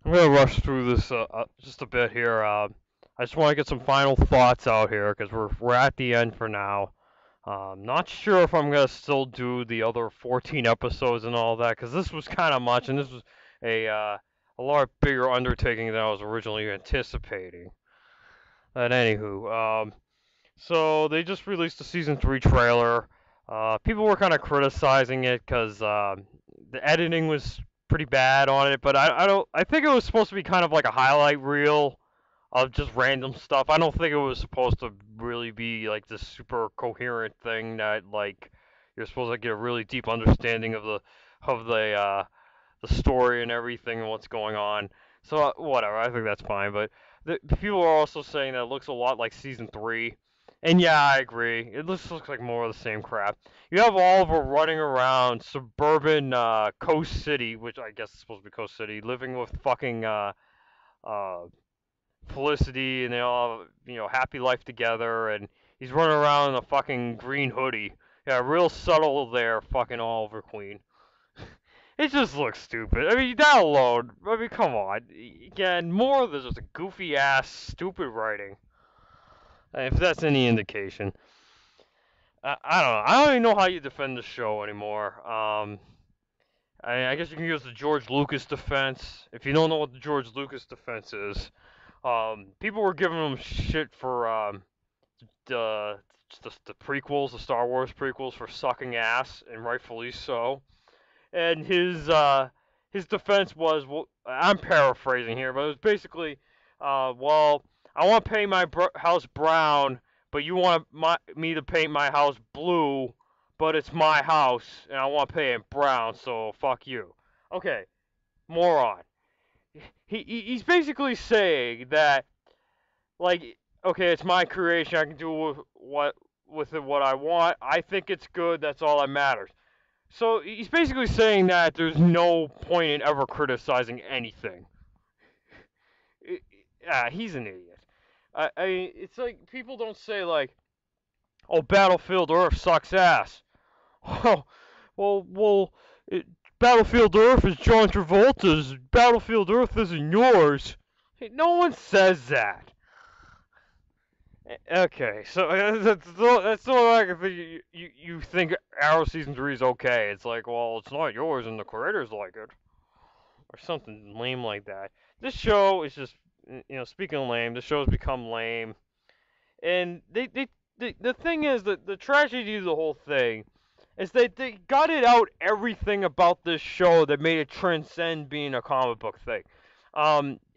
I'm gonna rush through this just a bit here. I just want to get some final thoughts out here because we're at the end for now. Not sure if I'm gonna still do the other 14 episodes and all that because this was kind of much and this was a lot bigger undertaking than I was originally anticipating. But anywho, so they just released the season 3 trailer. People were kind of criticizing it because the editing was pretty bad on it, but I don't. I think it was supposed to be kind of like a highlight reel of just random stuff. I don't think it was supposed to really be like this super coherent thing that like you're supposed to get a really deep understanding of the story and everything and what's going on. So whatever, I think that's fine. But people are also saying that it looks a lot like season 3. And yeah, I agree. It looks like more of the same crap. You have Oliver running around suburban Coast City, which I guess is supposed to be Coast City, living with fucking uh, Felicity, and they all have, happy life together, and he's running around in a fucking green hoodie. Yeah, real subtle there, fucking Oliver Queen. It just looks stupid. I mean, that alone. I mean, come on. Again, more of this just a goofy ass, stupid writing. If that's any indication. I don't know. I don't even know how you defend the show anymore. I guess you can use the George Lucas defense. If you don't know what the George Lucas defense is, people were giving him shit for the, the prequels, the Star Wars prequels, for sucking ass, and rightfully so. And his defense was, well, I'm paraphrasing here, but it was basically, well, I want to paint my house brown, but you want me to paint my house blue, but it's my house, and I want to paint it brown, so fuck you. Okay, moron. He's basically saying that, like, okay, it's my creation, I can do with it what I want. I think it's good. That's all that matters. So he's basically saying that there's no point in ever criticizing anything. He's an idiot. It's like people don't say like, "Oh, Battlefield Earth sucks ass." Oh, well, it, Battlefield Earth is John Travolta's. Battlefield Earth isn't yours. Hey, no one says that. Okay, so that's the like if you think Arrow season 3 is okay. It's like, well, it's not yours, and the creators like it, or something lame like that. This show is just, speaking of lame, the show's become lame, and the thing is that the tragedy of the whole thing is that they gutted out everything about this show that made it transcend being a comic book thing.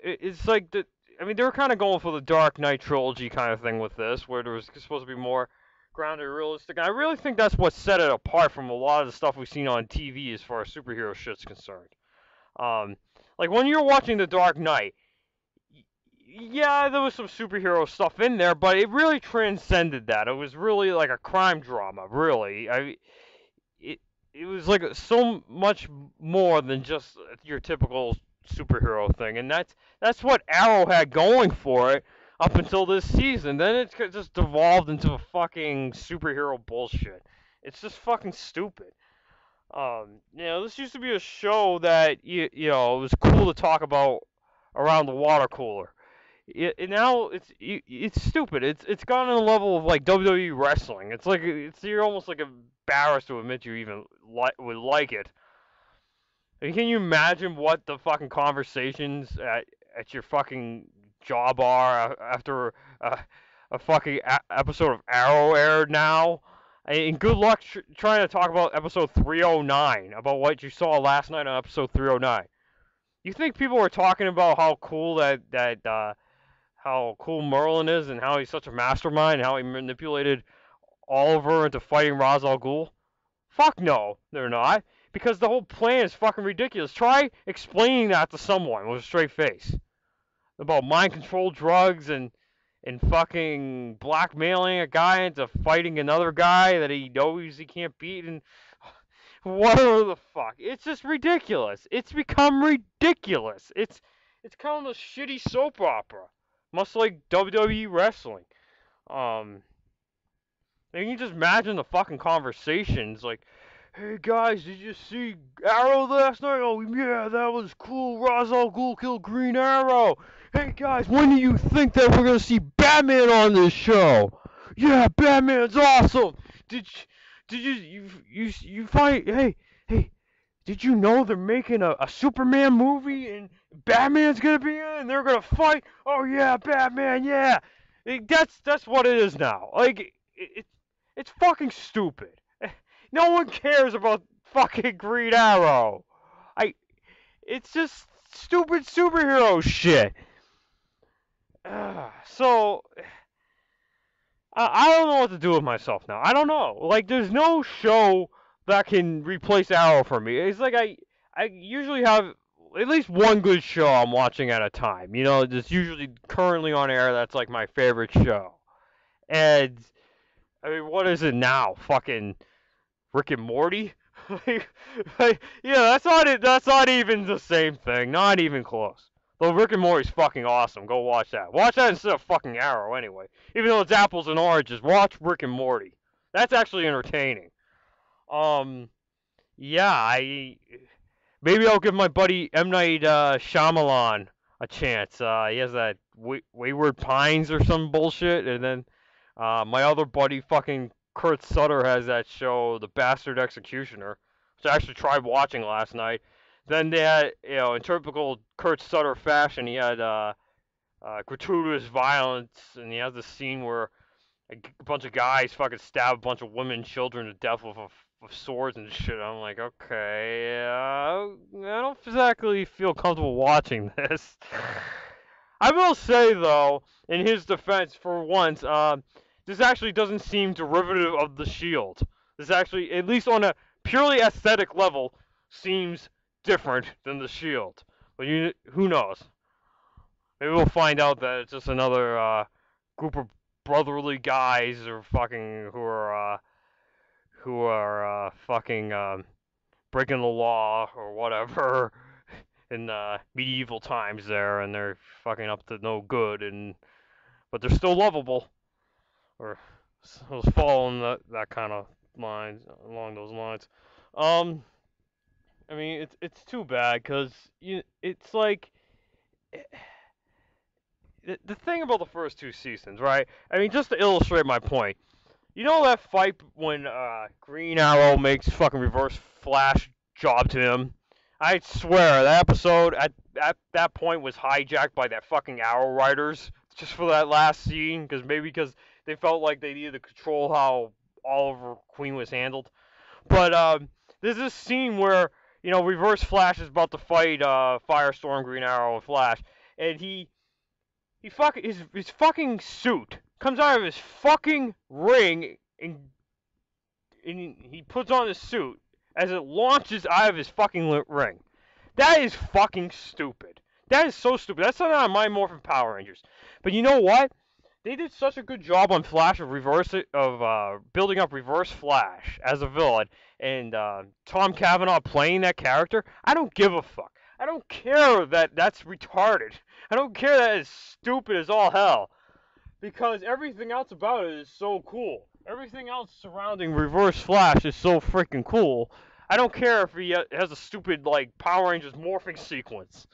It's like I mean, they were kind of going for the Dark Knight trilogy kind of thing with this, where there was supposed to be more grounded, realistic. And I really think that's what set it apart from a lot of the stuff we've seen on TV as far as superhero shit's concerned. Um, like when you're watching The Dark Knight, yeah, there was some superhero stuff in there, but it really transcended that. It was really like a crime drama, really. It it was like so much more than just your typical superhero thing, and that's what Arrow had going for it up until this season. Then it just devolved into a fucking superhero bullshit. It's just fucking stupid. This used to be a show that it was cool to talk about around the water cooler. Now it's stupid. It's gone on a level of like WWE wrestling. It's like you're almost like embarrassed to admit you even would like it. And can you imagine what the fucking conversations at your fucking job are after a fucking episode of Arrow aired now? And good luck trying to talk about episode 309, about what you saw last night on episode 309. You think people were talking about how cool how cool Merlin is and how he's such a mastermind and how he manipulated Oliver into fighting Ra's al Ghul? Fuck no, they're not. Because the whole plan is fucking ridiculous. Try explaining that to someone with a straight face. About mind control drugs and fucking blackmailing a guy into fighting another guy that he knows he can't beat and whatever the fuck. It's just ridiculous. It's become ridiculous. It's kind of a shitty soap opera. Much like WWE wrestling. Um, and you can just imagine the fucking conversations like, Hey guys, did you see Arrow last night? Oh yeah, that was cool. Ra's al Ghul killed Green Arrow. Hey guys, when do you think that we're gonna see Batman on this show? Yeah, Batman's awesome. Did you, did you find? Hey, did you know they're making a Superman movie and Batman's gonna be in it and they're gonna fight? Oh yeah, Batman, yeah. That's what it is now. Like it's fucking stupid. No one cares about fucking Green Arrow. I it's just stupid superhero shit. So I don't know what to do with myself now. I don't know. Like there's no show that can replace Arrow for me. It's like I usually have at least one good show I'm watching at a time. You know, that's usually currently on air. That's like my favorite show. And I mean, what is it now? Fucking Rick and Morty? Yeah, that's not it. That's not even the same thing. Not even close. Though Rick and Morty's fucking awesome. Go watch that. Watch that instead of fucking Arrow, anyway. Even though it's apples and oranges, watch Rick and Morty. That's actually entertaining. Yeah, maybe I'll give my buddy M Night Shyamalan a chance. He has that Wayward Pines or some bullshit, and then my other buddy, fucking Kurt Sutter, has that show, The Bastard Executioner, which I actually tried watching last night. Then they had, in typical Kurt Sutter fashion, he had gratuitous violence, and he has this scene where a bunch of guys fucking stab a bunch of women and children to death with swords and shit. I'm like, okay, I don't exactly feel comfortable watching this. I will say, though, in his defense, for once, this actually doesn't seem derivative of the Shield. This actually, at least on a purely aesthetic level, seems different than the Shield. But who knows? Maybe we'll find out that it's just another group of brotherly guys or fucking who are fucking breaking the law or whatever in medieval times there, and they're fucking up to no good, but they're still lovable, or I was following that kind of lines along those lines. Um, I mean it's too bad because it's like the thing about the first two seasons, right? I mean, just to illustrate my point, you know that fight when Green Arrow makes fucking Reverse Flash job to him? I swear that episode at that point was hijacked by that fucking Arrow writers just for that last scene, because they felt like they needed to control how Oliver Queen was handled. But there's this scene where Reverse Flash is about to fight Firestorm, Green Arrow, and Flash, and his fucking suit comes out of his fucking ring, and he puts on his suit as it launches out of his fucking ring. That is fucking stupid. That is so stupid. That's not on my Morphin Power Rangers. But you know what? They did such a good job on Flash of building up Reverse Flash as a villain, and Tom Cavanaugh playing that character. I don't give a fuck. I don't care that that's retarded. I don't care that it's stupid as all hell. Because everything else about it is so cool. Everything else surrounding Reverse Flash is so freaking cool. I don't care if he has a stupid, like, Power Rangers morphing sequence.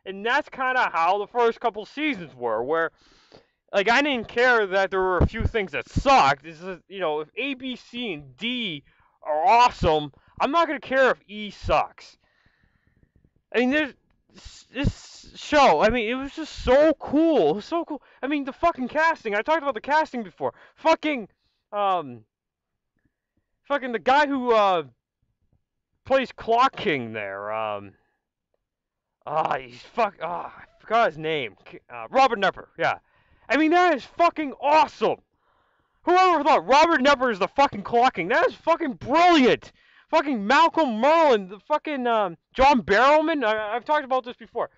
And that's kind of how the first couple seasons were, where, like, I didn't care that there were a few things that sucked. It's just, if A, B, C, and D are awesome, I'm not going to care if E sucks. I mean, this show, I mean, it was just so cool. It was so cool. I mean, the fucking casting. I talked about the casting before. Fucking the guy who plays Clock King there. I forgot his name. Robert Nepper. Yeah. I mean, that is fucking awesome. Whoever thought Robert Nepper is the fucking Clock King? That is fucking brilliant. Fucking Malcolm Merlin, the fucking John Barrowman. I've talked about this before.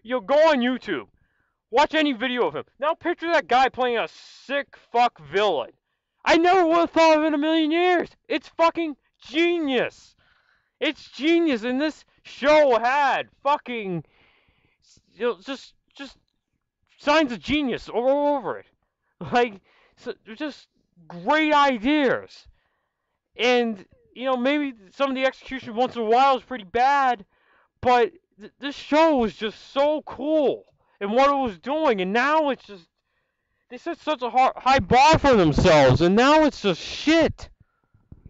Go on YouTube. Watch any video of him. Now picture that guy playing a sick fuck villain. I never would have thought of it in a million years. It's fucking genius. It's genius, and this show had fucking just signs of genius all over it. Like, just great ideas. And maybe some of the execution once in a while is pretty bad, but this show was just so cool and what it was doing, and now it's just they set such a high bar for themselves, and now it's just shit.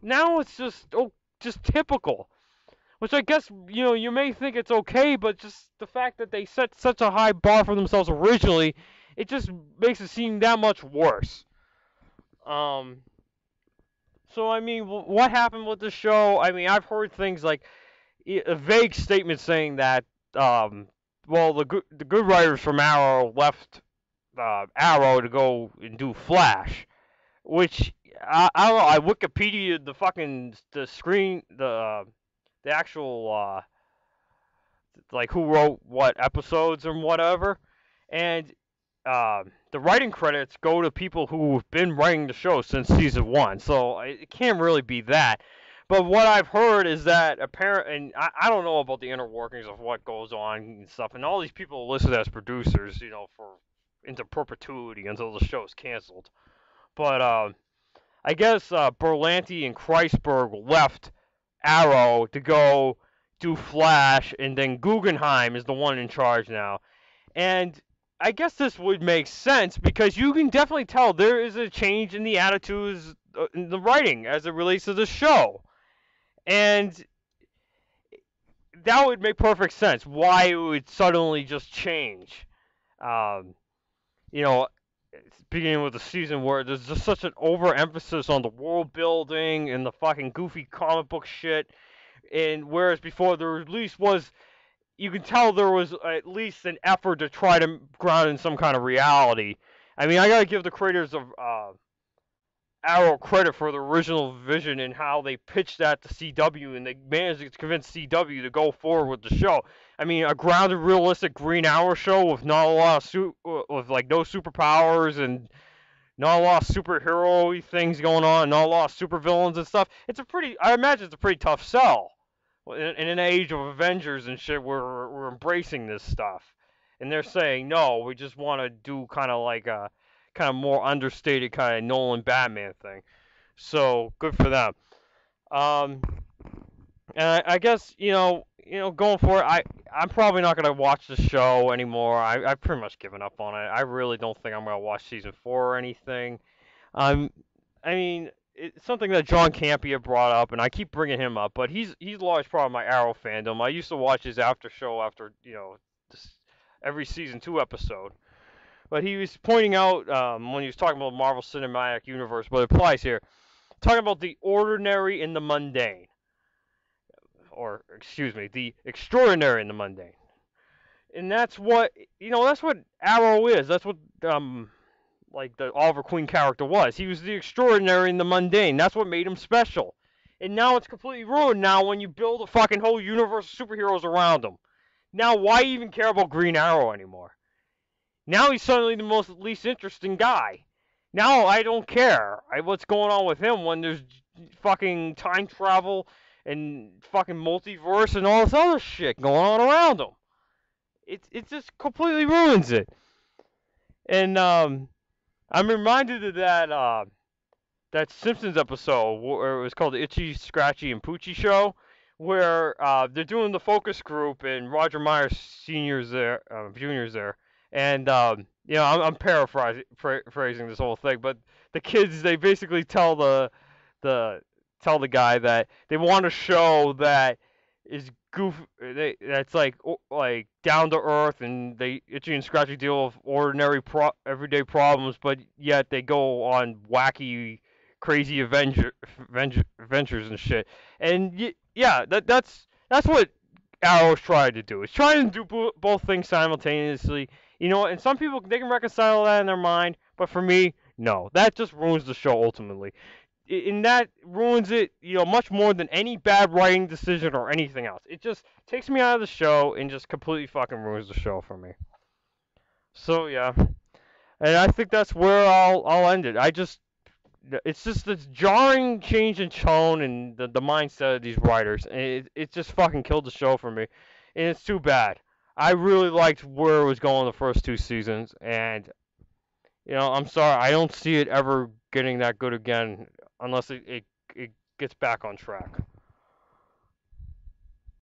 Now it's just typical. Which I guess you may think it's okay, but just the fact that they set such a high bar for themselves originally, it just makes it seem that much worse. Um. So I mean, what happened with the show? I mean, I've heard things like a vague statement saying that, well, the good writers from Arrow left Arrow to go and do Flash, which I don't know. I Wikipedia the screen the actual like who wrote what episodes and whatever, and the writing credits go to people who've been writing the show since season one, so it can't really be that. But what I've heard is that and I don't know about the inner workings of what goes on and stuff, and all these people are listed as producers, for into perpetuity until the show is canceled. But I guess Berlanti and Kreisberg left Arrow to go do Flash, and then Guggenheim is the one in charge now. And I guess this would make sense because you can definitely tell there is a change in the attitudes in the writing as it relates to the show. And that would make perfect sense why it would suddenly just change. Um, you know, beginning with the season where there's just such an overemphasis on the world building and the fucking goofy comic book shit. And whereas before there at least was, you can tell there was at least an effort to try to ground in some kind of reality. I mean, I gotta give the creators of Arrow credit for the original vision and how they pitched that to CW, and they managed to convince CW to go forward with the show. I mean, a grounded, realistic Green Arrow show with not a lot of with like no superpowers and not a lot of superhero things going on, not a lot of supervillains and stuff. I imagine it's a pretty tough sell. In an age of Avengers and shit, we're embracing this stuff, and they're saying no, we just want to do kind of like a kind of more understated kind of Nolan Batman thing. So good for them. Um, and I guess going forward, I'm probably not gonna watch the show anymore. I've pretty much given up on it. I really don't think I'm gonna watch season 4 or anything. Um, I mean, it's something that John Campea brought up, and I keep bringing him up, but he's a large part of my Arrow fandom. I used to watch his after show after this, every season 2 episode. But he was pointing out when he was talking about Marvel Cinematic Universe, but it applies here, talking about the ordinary and the mundane, or excuse me, the extraordinary and the mundane, and that's what Arrow is. That's what like the Oliver Queen character was. He was the extraordinary and the mundane. That's what made him special. And now it's completely ruined now when you build a fucking whole universe of superheroes around him. Now why even care about Green Arrow anymore? Now he's suddenly the least interesting guy. Now I don't care what's going on with him when there's fucking time travel and fucking multiverse and all this other shit going on around him. It just completely ruins it. And I'm reminded of that Simpsons episode where it was called the Itchy, Scratchy, and Poochie Show, where they're doing the focus group and Roger Myers Senior's there, Junior's there, and I'm paraphrasing this whole thing, but the kids they basically tell the guy that they want to show that is that's like down to earth, and they Itchy and Scratchy deal with ordinary everyday problems, but yet they go on wacky, crazy adventures and shit. And yeah, that's what Arrow's trying to do. It's trying to do both things simultaneously. And some people they can reconcile that in their mind, but for me, no. That just ruins the show ultimately. And that ruins it, much more than any bad writing decision or anything else. It just takes me out of the show and just completely fucking ruins the show for me. So yeah, and I think that's where I'll end it. It's just this jarring change in tone and the mindset of these writers, and it just fucking killed the show for me, and it's too bad. I really liked where it was going the first 2 seasons, and I'm sorry, I don't see it ever getting that good again unless it gets back on track.